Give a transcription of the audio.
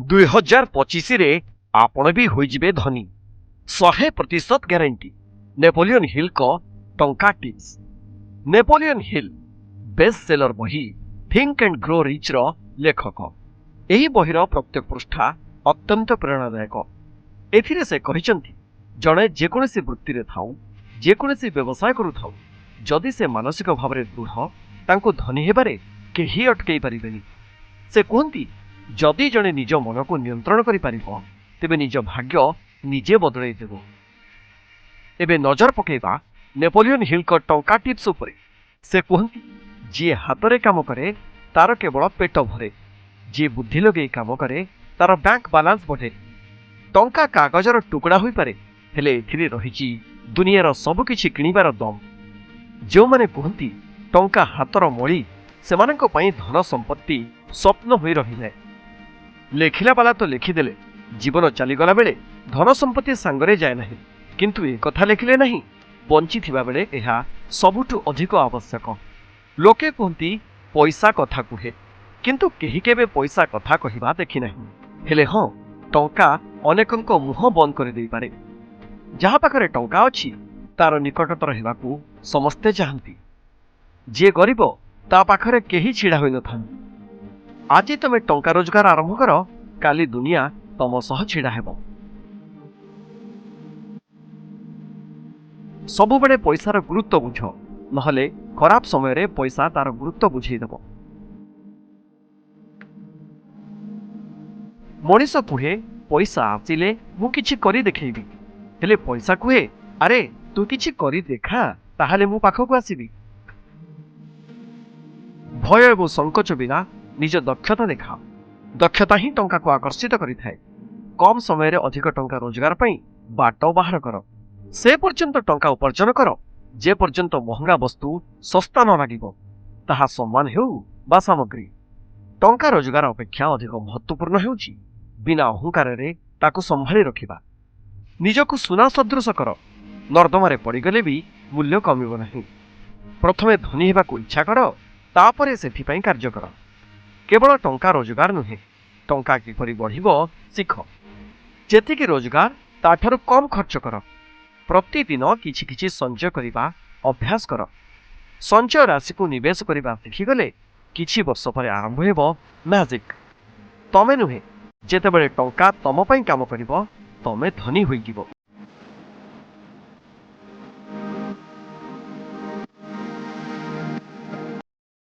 2025 रे आपण भी होइजिबे धनी 100% ग्यारंटी। नेपोलियन हिल को टंका tips. Napoleon Hill best seller बही थिंक एंड ग्रो रिच रो लेखक। एही बहीर प्रत्येक पृष्ठा अत्यंत प्रेरणादायक। एथिरे से कहिसंती जणे जेकोसी वृत्ति रे थाउ जेकोसी व्यवसाय करू थाउ जदि से मानसिक भाव में दृढ़ तांको धनी हेबारे केही अटकई पारिबेनी। से कहती जदि जड़े निज मन को नियंत्रण करि पारिबो तेबे निज भाग्य निजे बदलई देबो। एबे नजर पकेबा नेपोलियन हिल को टंका टिप्स उपरे। से कहती जी हातरे काम करे तार केवल पेट भरे, जी बुद्धि लगे काम करे तार बैंक बालांस बढ़े। टंका कागजर टुकड़ा होई पारे हेले एथिरे रहिछि दुनियार सब किछि किनिबार दम। जो माने कहती टंका हातर मळी सेमानंको पई धन संपत्ति स्वप्न होई रहिले। लेखिला बाला तो लेखिदेले जीवन चलीगला बेले धन संपत्ति सांगरे जाए नहीं, किंतु ए कथा लेखिले नहीं बंची थिबा बेले एहा सबुठु अधिक आवश्यक। लोके कहती पैसा कथा कुहे किंतु केही केबे पैसा कथा कहिबा देखि नहीं। हेले हाँ टंका अनेकंको मुह बंद कर देई पारे। जहा पाखरे टंका अछि तार निकटतर हेबाकू समस्ते चाहंती। जे गरीब ता पाखरे केही छिड़ा होई नथान। आज तमे टंका रोजगार आरंभ कर, काली दुनिया तम सह छिड़ा हेब। सबु बेले पैसार गुरुत्व बुझ, नहले खराब समय रे पैसा तार गुरुत्व बुझेई देब। मनीष कुहे पैसा आसिले मु किछि करी देखैबी, हेले पैसा कुहे अरे तू किछि करी देखा ताहाले मु पाखकु आसीबी। भय एवं संकोच बिना निज दक्षता देखा। दक्षता ही टंका को आकर्षित करिथाए। कम समय रे अधिक टंका रोजगार पई बाट बाहर कर। से पर्यंत टंका उपार्जन कर जे पर्यंत महंगा वस्तु सस्ता न लागिबो, ताहा सम्मान हेउ बा सामग्री। टंका रोजगार अपेक्षा अधिक महत्वपूर्ण हेउची बिना अहंकार रे ताकु संभाली रखिबा। निजकु सुना सदृश कर, नर्दमारे पड़ीगले भी मूल्य कमिबो नहीं। प्रथमे धनी हेबाकु इच्छा कर, तापरे सेथिपाई कार्य कर। केवल टंका रोजगार नुहे, टंका किपरि बढ़िबो शिख। जेतिकी रोजगार ताठारु कम खर्च कर। प्रतिदिन किछि किछि संचय करिबा अभ्यास कर। संचय राशि को निवेश करिबा शिखिगले किछि वर्ष परे आरंभ हेबो मैजिक। तमे नुहे जेतेबेले टंका तम पई काम करिबो तमे धनी होइजिबो।